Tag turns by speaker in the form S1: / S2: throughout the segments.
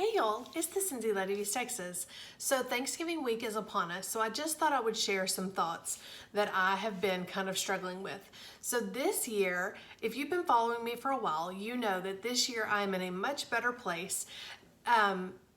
S1: Hey y'all, it's the Cindy Lady of East Texas. So Thanksgiving week is upon us, so I just thought I would share some thoughts that I have been kind of struggling with. So this year, if you've been following me for a while, you know that this year I am in a much better place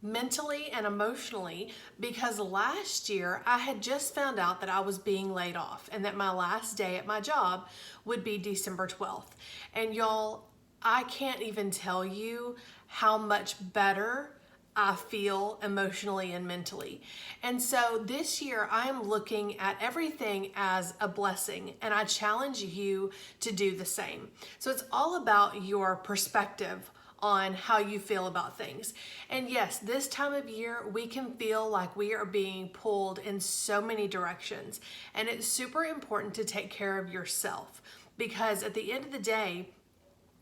S1: mentally and emotionally because last year I had just found out that I was being laid off and that my last day at my job would be December 12th. And y'all, I can't even tell you how much better I feel emotionally and mentally. And so this year I am looking at everything as a blessing, and I challenge you to do the same. So it's all about your perspective on how you feel about things. And yes, this time of year, we can feel like we are being pulled in so many directions. And it's super important to take care of yourself because at the end of the day,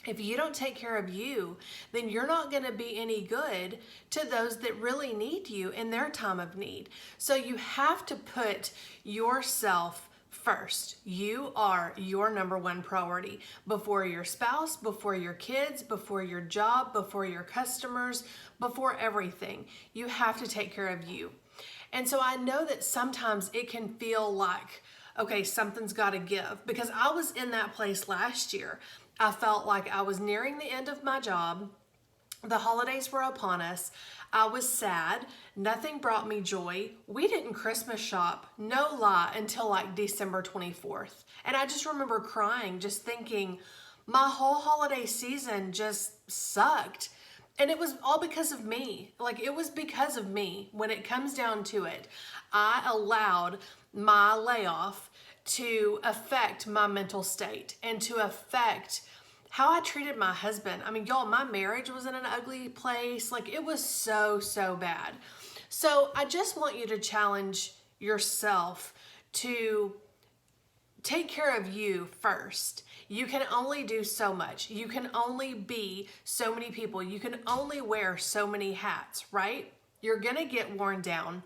S1: if you don't take care of you, then you're not going to be any good to those that really need you in their time of need. So you have to put yourself first. You are your number one priority before your spouse, before your kids, before your job, before your customers, before everything. You have to take care of you. And so I know that sometimes it can feel like, okay, something's got to give, because I was in that place last year. I felt like I was nearing the end of my job. The holidays were upon us. I was sad. Nothing brought me joy. We didn't Christmas shop, no lie, until like December 24th. And I just remember crying, just thinking my whole holiday season just sucked. And it was all because of me. Like, it was because of me when it comes down to it. I allowed my layoff to affect my mental state and to affect how I treated my husband. I mean, y'all, my marriage was in an ugly place. Like, it was so bad. So I just want you to challenge yourself to take care of you first. You can only do so much. You can only be so many people. You can only wear so many hats, right? You're gonna get worn down.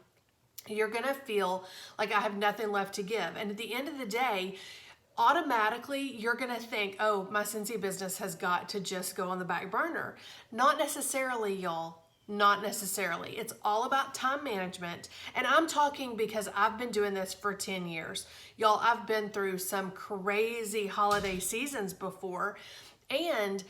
S1: You're gonna feel like I have nothing left to give. And at the end of the day, automatically you're gonna think, oh, my Cincy business has got to just go on the back burner. Not necessarily, y'all. Not necessarily. It's all about time management. And I'm talking because I've been doing this for 10 years. Y'all, I've been through some crazy holiday seasons before, and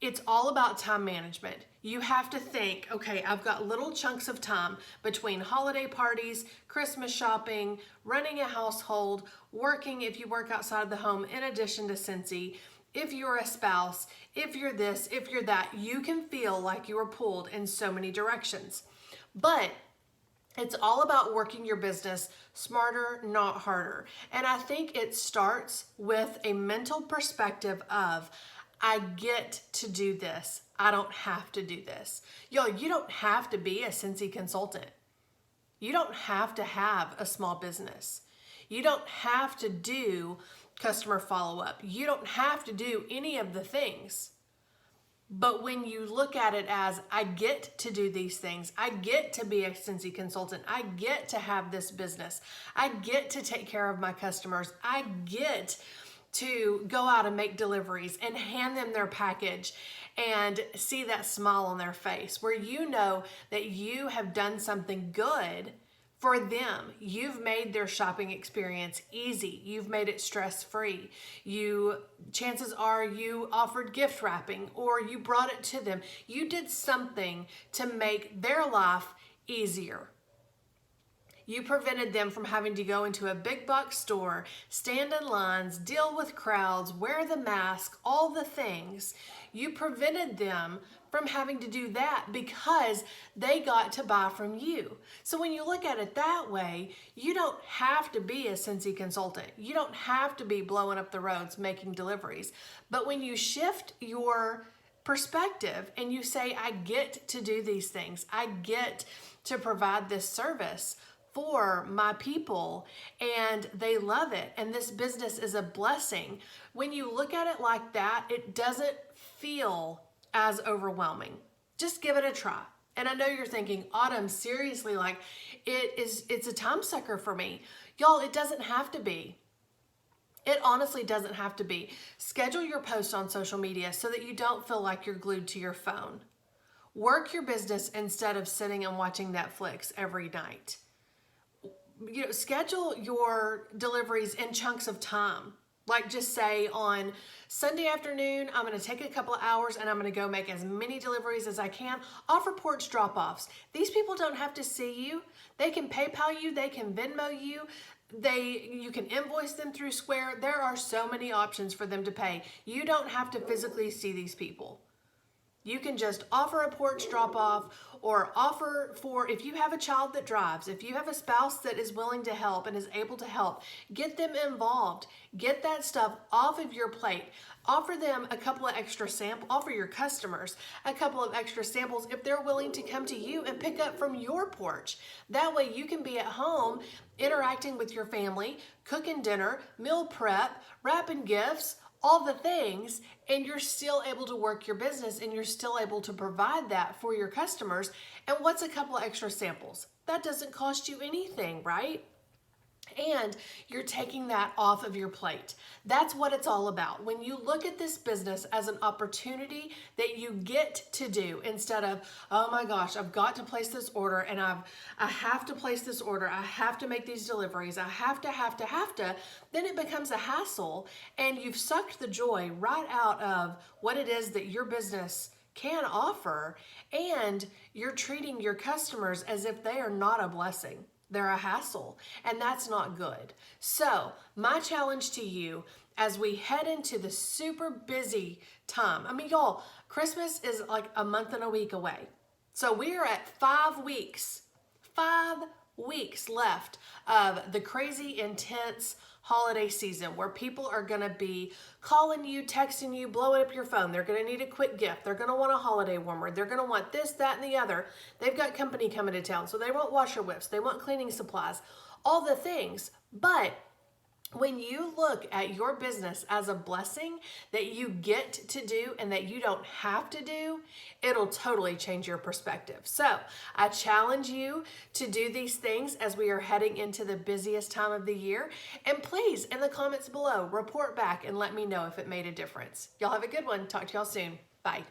S1: it's all about time management. You have to think, okay, I've got little chunks of time between holiday parties, Christmas shopping, running a household, working if you work outside of the home in addition to Cincy. If you're a spouse, if you're this, if you're that, you can feel like you are pulled in so many directions. But it's all about working your business smarter, not harder. And I think it starts with a mental perspective of, I get to do this. I don't have to do this. Y'all, you don't have to be a Cincy consultant. You don't have to have a small business. You don't have to do customer follow-up. You don't have to do any of the things. But when you look at it as, I get to do these things, I get to be a Cincy consultant, I get to have this business, I get to take care of my customers, I get to go out and make deliveries and hand them their package and see that smile on their face where you know that you have done something good for them. You've made their shopping experience easy. You've made it stress-free. Chances are you offered gift wrapping or you brought it to them. You did something to make their life easier. You prevented them from having to go into a big box store, stand in lines, deal with crowds, wear the mask, all the things. You prevented them from having to do that because they got to buy from you. So when you look at it that way, you don't have to be a Cincy consultant. You don't have to be blowing up the roads making deliveries. But when you shift your perspective and you say, I get to do these things, I get to provide this service for my people and they love it and this business is a blessing. When you look at it like that, it doesn't feel as overwhelming. Just give it a try. And I know you're thinking, Autumn, seriously, like it's a time sucker for me. Y'all, it doesn't have to be. It honestly doesn't have to be. Schedule your posts on social media so that you don't feel like you're glued to your phone. Work your business instead of sitting and watching Netflix every night. Schedule your deliveries in chunks of time. Like just say on Sunday afternoon, I'm going to take a couple of hours and I'm going to go make as many deliveries as I can. Offer porch drop-offs. These people don't have to see you. They can PayPal you. They can Venmo you. You can invoice them through Square. There are so many options for them to pay. You don't have to physically see these people. You can just offer a porch drop-off or offer for, if you have a child that drives, if you have a spouse that is willing to help and is able to help, get them involved. Get that stuff off of your plate. Offer them a couple of extra samples, offer your customers a couple of extra samples if they're willing to come to you and pick up from your porch. That way you can be at home interacting with your family, cooking dinner, meal prep, wrapping gifts, all the things, and you're still able to work your business and you're still able to provide that for your customers. And what's a couple of extra samples? That doesn't cost you anything, right? And you're taking that off of your plate. That's what it's all about. When you look at this business as an opportunity that you get to do instead of, oh my gosh, I've got to place this order and I have to place this order. I have to make these deliveries. I have to, then it becomes a hassle and you've sucked the joy right out of what it is that your business can offer, and you're treating your customers as if they are not a blessing. They're a hassle, and that's not good. So my challenge to you as we head into the super busy time, I mean, y'all, Christmas is like a month and a week away. So we are at 5 weeks left of the crazy intense holiday season where people are going to be calling you, texting you, blowing up your phone. They're going to need a quick gift. They're going to want a holiday warmer. They're going to want this, that, and the other. They've got company coming to town, so they want washer whips. They want cleaning supplies, all the things. But when you look at your business as a blessing that you get to do and that you don't have to do, it'll totally change your perspective. So I challenge you to do these things as we are heading into the busiest time of the year. And please, in the comments below, report back and let me know if it made a difference. Y'all have a good one. Talk to y'all soon. Bye.